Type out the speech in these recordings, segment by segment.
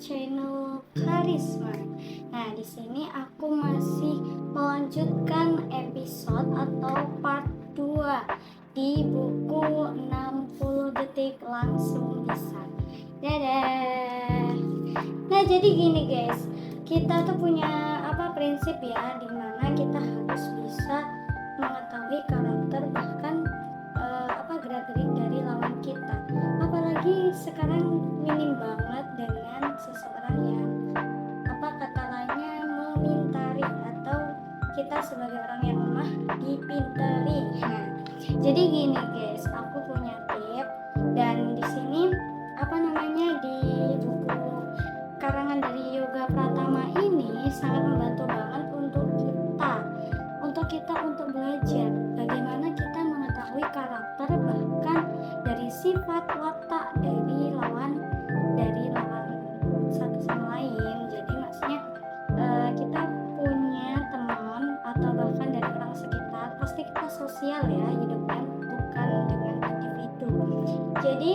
channel Karisma. Nah, di sini aku masih melanjutkan episode atau part 2 di buku 60 detik langsung bisa. Dadah. Nah, jadi gini guys, kita tuh punya prinsip ya, dimana kita harus bisa mengetahui karakter bahkan gerak-gerik dari lawan kita. Apalagi sekarang minim banget dengan seseorang yang kata lainnya memintari, atau kita sebagai orang yang lemah dipintari. Nah, jadi gini guys, aku punya tip, dan di sini di buku karangan dari Yoga Pratama ini sangat membantu banget untuk belajar bagaimana kita mengetahui karakter bahkan dari sifat watak dari lawan satu sama lain. Jadi maksudnya kita punya teman atau bahkan dari orang sekitar, pasti kita sosial ya hidupnya, bukan dengan individu. Jadi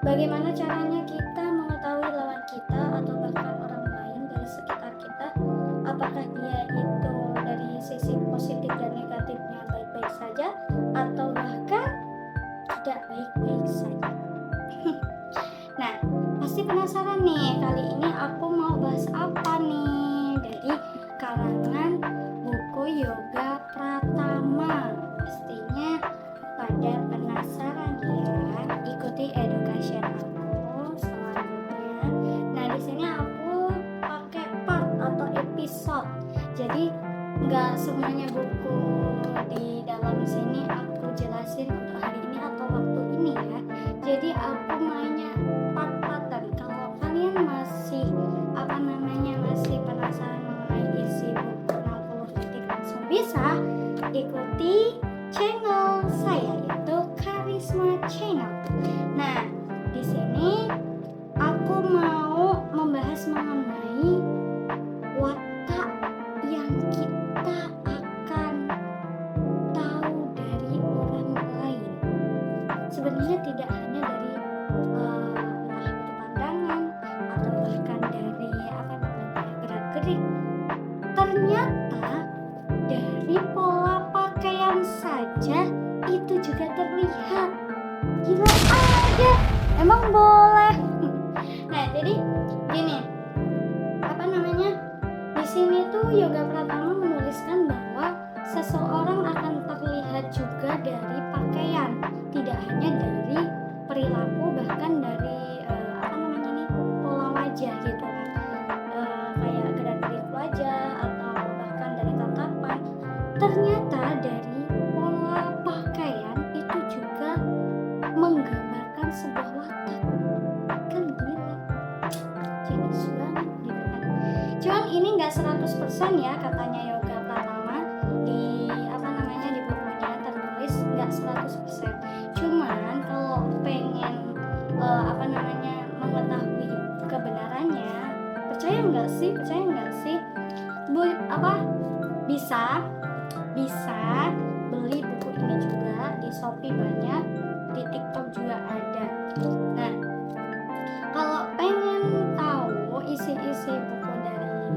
bagaimana caranya kita mengetahui lawan kita atau bahkan orang lain dari sekitar kita, apakah dia itu dari sisi positif dan negatifnya baik-baik saja atau bahkan tidak baik-baik saja. Nah, pasti penasaran nih, kali ini aku mau bahas apa nih dari karangan buku Yoga Pratama. Pastinya pada penasaran ya, ikuti education aku selanjutnya. Nah, di sini aku pakai part atau episode. Jadi nggak semuanya buku di dalam sini aku jelasin untuk hari ini atau waktu ini ya. Jadi aku mainnya part-partan. Kalau kalian masih masih penasaran mengenai isi buku 60 detik langsung bisa, ikuti channel saya yaitu Karisma Channel. Nah, di sini aku mau membahas mengenai watak yang kita akan tahu dari orang lain. Sebenarnya tidak hanya dari entah itu pandangan atau bahkan dari gerak-gerik. Ternyata dari pola pakaian saja itu juga terlihat. Gila aja, emang boleh. Nah, jadi gini, di sini tuh Yoga Pratama menuliskan bahwa seseorang akan terlihat juga dari pakaian, tidak hanya dari perilaku, bahkan dari pola wajah gitu kan, kayak gerak-gerik wajah atau bahkan dari tatapan. Ternyata dari pola pakaian itu juga menggambarkan sebuah watak. Kan gila, jenis banget gitu kan. Cuman ini nggak 100% ya, katanya Yoga Pratama di di bukunya tertulis nggak 100%. Cuman kalau pengen mengetahui kebenarannya, percaya nggak sih bisa beli buku ini juga di Shopee, banyak di TikTok juga ada. Nah, kalau pengen tahu isi-isi buku dari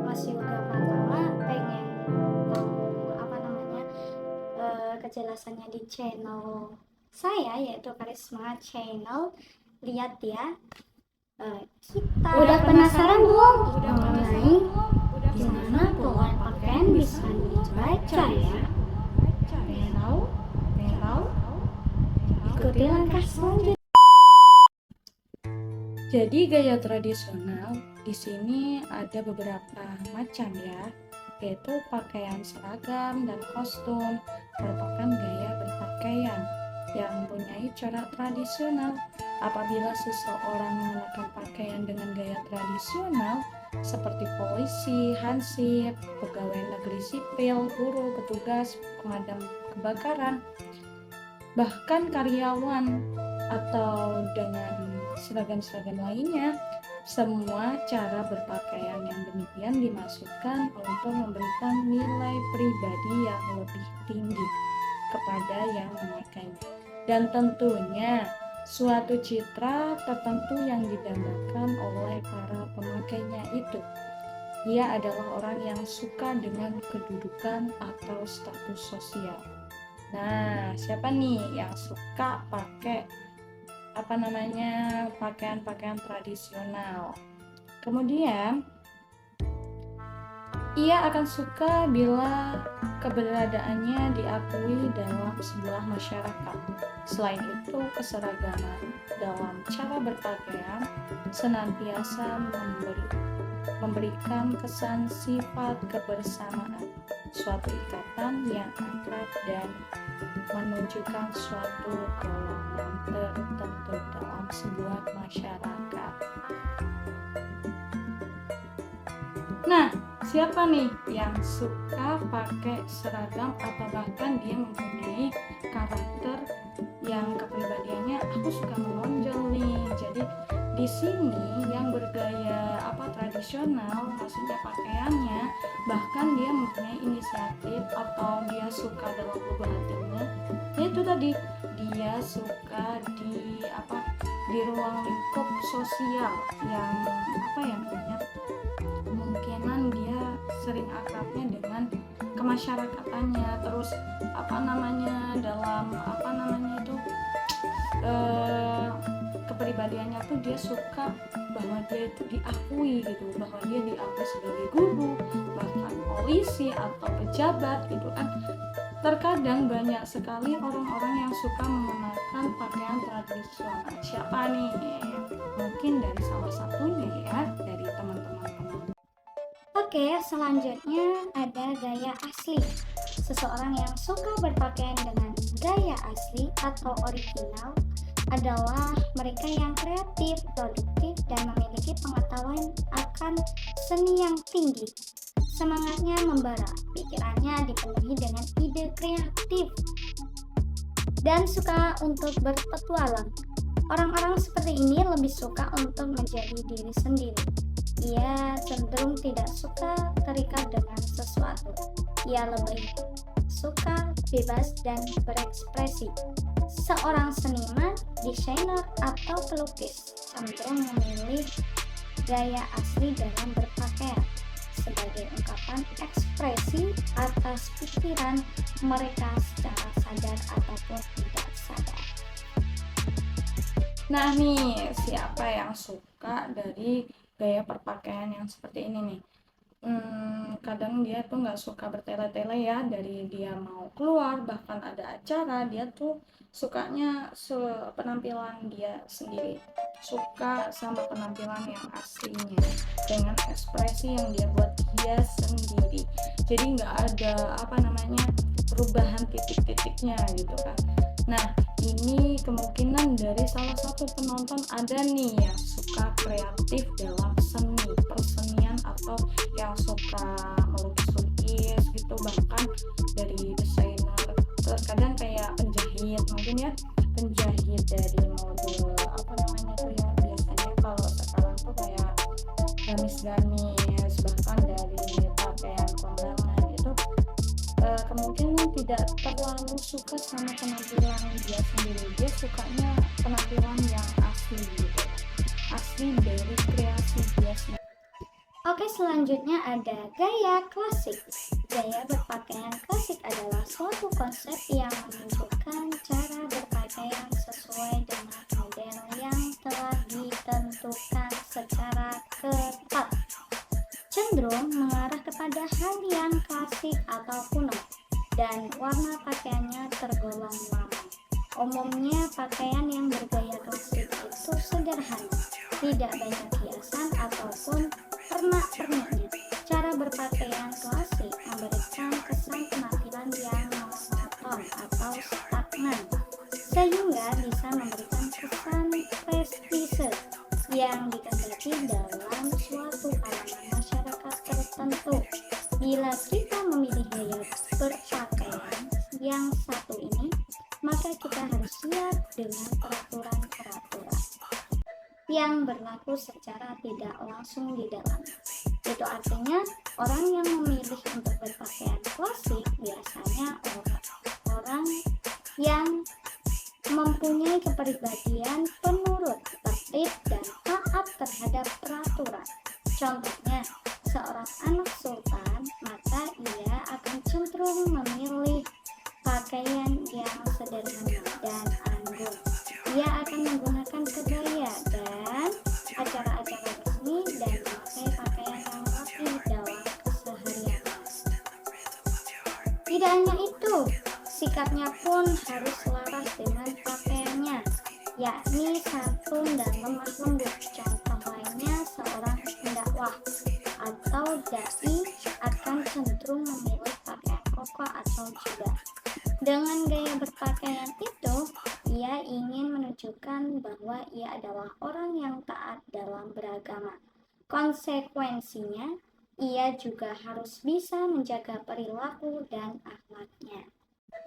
Mas Yoga Pratama, pengen tahu kejelasannya di channel saya yaitu Karisma Channel, lihat ya. Kita udah penasaran belum mengenai gimana pola pakaian bisa dibaca ya? Ikuti langkah selanjutnya. Jadi gaya tradisional di sini ada beberapa macam ya, yaitu pakaian seragam dan kostum merupakan gaya berpakaian yang mempunyai corak tradisional. Apabila seseorang mengenakan pakaian dengan gaya tradisional seperti polisi, hansip, pegawai negeri sipil, guru, petugas pemadam kebakaran, bahkan karyawan, atau dengan seragam-seragam lainnya, semua cara berpakaian yang demikian dimaksudkan untuk memberikan nilai pribadi yang lebih tinggi kepada yang memakainya. Dan tentunya suatu citra tertentu yang didambakan oleh para pemakainya itu. Ia adalah orang yang suka dengan kedudukan atau status sosial. Nah, siapa nih yang suka pakai pakaian-pakaian tradisional? Kemudian ia akan suka bila keberadaannya diakui dalam sebuah masyarakat. Selain itu, keseragaman dalam cara berpakaian senantiasa memberikan kesan sifat kebersamaan, suatu ikatan yang akrab dan menunjukkan suatu golongan tertentu dalam sebuah masyarakat. Nah, siapa nih yang suka pakai seragam atau bahkan dia mempunyai karakter yang kepribadiannya aku suka menonjol nih. Jadi di sini yang bergaya tradisional, maksudnya pakaiannya, bahkan dia mempunyai inisiatif atau dia suka dalam lubuk hatinya, yaitu tadi dia suka di ruang lingkup sosial yang punya kemungkinan dia sering akrabnya dengan kemasyarakatannya, terus dalam kepribadiannya tuh dia suka bahwa dia itu diakui gitu, bahwa dia diakui sebagai guru, bahkan polisi atau pejabat gitu kan. Terkadang banyak sekali orang-orang yang suka menggunakan pakaian tradisional. Siapa nih? Mungkin dari salah satunya ya, dari teman-teman. Oke, selanjutnya ada gaya asli. Seseorang yang suka berpakaian dengan gaya asli atau original adalah mereka yang kreatif, produktif, dan memiliki pengetahuan akan seni yang tinggi. Semangatnya membara, pikirannya dipenuhi dengan ide kreatif, dan suka untuk berpetualang. Orang-orang seperti ini lebih suka untuk menjadi diri sendiri. Ia cenderung tidak suka terikat dengan sesuatu. Ia lebih suka bebas dan berekspresi. Seorang seniman, desainer, atau pelukis cenderung memilih gaya asli dalam berpakaian sebagai ungkapan ekspresi atas pikiran mereka secara sadar ataupun tidak sadar. Nah nih, siapa yang suka dari gaya berpakaian yang seperti ini nih? Kadang dia tuh nggak suka bertele-tele ya, dari dia mau keluar bahkan ada acara dia tuh sukanya penampilan dia sendiri, suka sama penampilan yang aslinya dengan ekspresi yang dia buat dia sendiri. Jadi nggak ada perubahan titik-titiknya gitu kan. Nah, ini kemungkinan dari salah satu penonton ada nih yang suka kreatif dalam seni, persenian, atau yang suka melukis-lukis gitu, bahkan dari desainer, terkadang kayak penjahit mungkin ya, penjahit dari model biasanya kalau sekarang tuh kayak gamis-gamis, bahkan dari pakaian kondangan itu kemungkinan tidak terlalu suka sama penampilan dia sendiri. Dia sukanya penampilan yang asli gitu, asli dari kreasi dia sendiri. Oke, selanjutnya ada gaya klasik. Gaya berpakaian klasik adalah suatu konsep yang menunjukkan cara berpakaian sesuai dengan model yang telah ditentukan secara ketat, cenderung mengarah kepada hal yang klasik atau kuno, dan warna pakaiannya tergolong lama. Umumnya pakaian yang bergaya klasik itu sederhana, tidak banyak hiasan ataupun pernak-perniknya. Cara berpakaian klasik memberikan kesan penampilan yang monoton atau stagnan, sehingga bisa memberikan kesan prestise yang dikehendaki dalam suatu kalangan masyarakat tertentu. Bila kita memilih gaya berpakaian yang satu ini, maka kita harus siap dengan peraturan-peraturan yang berlaku secara tidak langsung di dalam. Itu artinya orang yang memilih untuk berpakaian klasik biasanya orang yang mempunyai kepribadian penurut, tertib, dan taat terhadap peraturan. Contohnya, seorang anak sultan, maka ia akan cenderung memilih pakaian yang sederhana dan anggun. Ia akan menggunakan kebaya dan acara-acara resmi dan memakai pakaian yang rapi dalam keseharian. Tidak hanya itu, sikapnya pun harus selaras dengan pakaiannya, yakni santun dan lemah lembut. Contoh lainnya, seorang pendakwah atau dai akan cenderung memilih pakaian koko atau jubah. Dengan gaya berpakaian itu, ia ingin menunjukkan bahwa ia adalah orang yang taat dalam beragama. Konsekuensinya, ia juga harus bisa menjaga perilaku dan akhlaknya.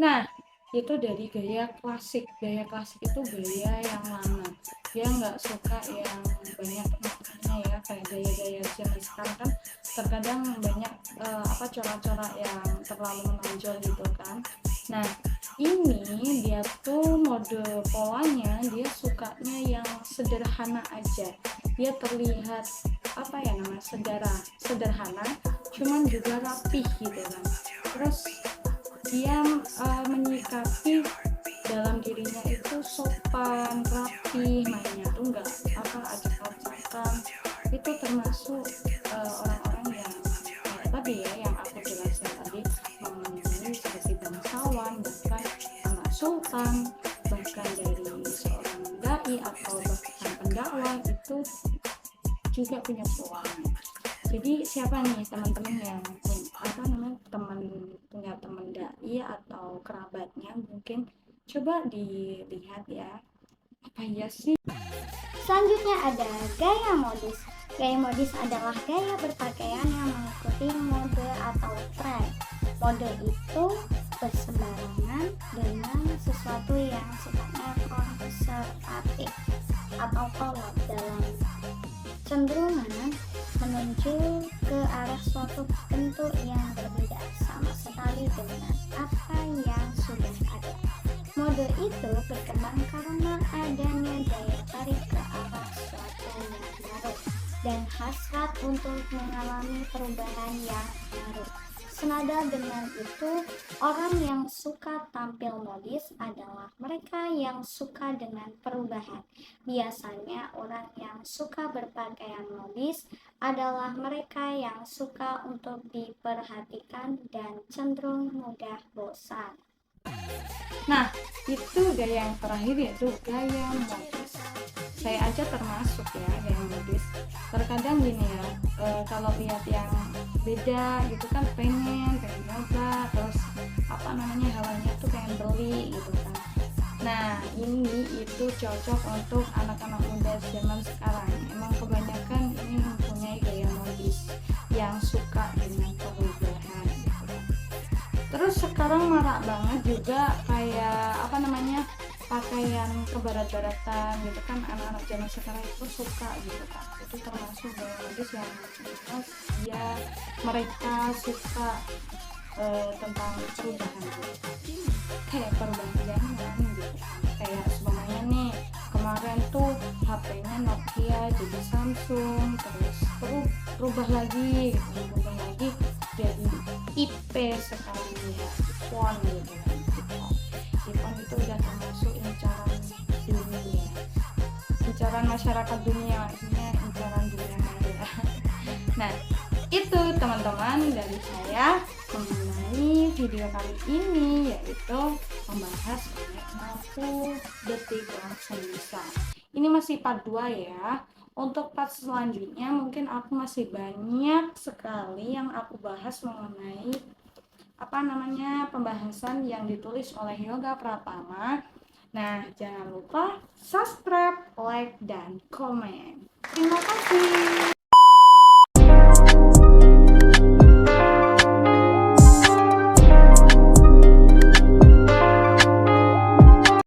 Nah, itu dari gaya klasik. Gaya klasik itu gaya yang lama. Dia nggak suka yang banyak maknanya ya, kayak gaya-gaya zaman sekarang kan terkadang banyak corak-corak yang terlalu menonjol gitu kan. Nah, ini dia tuh mode polanya, dia sukanya yang sederhana aja. Dia terlihat sederhana, cuman juga rapih gitu kan. Terus dia menyikapi dalam dirinya itu sopan, rapi, mainnya tuh nggak acak-acakan. Itu termasuk orang-orang yang tadi ya, yang aku jelasin tadi, memenuhi seperti bangsawan, bahkan anak sultan, bahkan dari seorang dai atau bahkan pendakwah itu juga punya peluang. Jadi siapa nih teman-teman yang punya teman dai atau kerabatnya, mungkin coba dilihat ya, apa ya sih. Selanjutnya ada gaya modis. Gaya modis adalah gaya berpakaian yang mengikuti mode atau tren. Mode itu berseberangan dengan sesuatu yang sifatnya konservatif atau kolot, dalam cenderungan menuju ke arah suatu bentuk yang berbeda sama sekali dengan apa yang sudah ada. Mode itu berkembang karena adanya daya tarik ke arah suatu yang baru dan hasrat untuk mengalami perubahan yang baru. Senada dengan itu, orang yang suka tampil modis adalah mereka yang suka dengan perubahan. Biasanya orang yang suka berpakaian modis adalah mereka yang suka untuk diperhatikan dan cenderung mudah bosan. Nah, itu gaya yang terakhir, yaitu gaya modis. Saya aja termasuk ya gaya modis. Terkadang gini ya, kalau lihat yang beda gitu kan, pengen nyoba, terus hawanya tuh pengen beli gitu kan. Nah, ini itu cocok untuk anak-anak muda zaman sekarang. Emang kebanyakan ini mempunyai gaya modis yang suka dengan perubahan gitu kan. Terus sekarang marak banget juga kayak pakaian kebarat-baratan gitu kan, anak-anak zaman sekarang itu suka gitu kan. Itu termasuk gaya modis yang mereka suka tentang perubahan kayak perubahan zaman gitu kan. Kayak sebenarnya nih, kemarin tuh HP-nya Nokia jadi Samsung, terus berubah lagi jadi IP sekarang ya, iPhone gitu kan. iPhone itu udah termasuk incaran masyarakat dunia, maksudnya incaran dunia maya. Nah, itu teman-teman dari saya mengenai video kali ini, yaitu membahas 60 detik langsung bisa. Ini masih part 2 ya. Untuk part selanjutnya mungkin aku masih banyak sekali yang aku bahas mengenai pembahasan yang ditulis oleh Yoga Pratama. Nah, jangan lupa subscribe, like, dan komen. Terima kasih.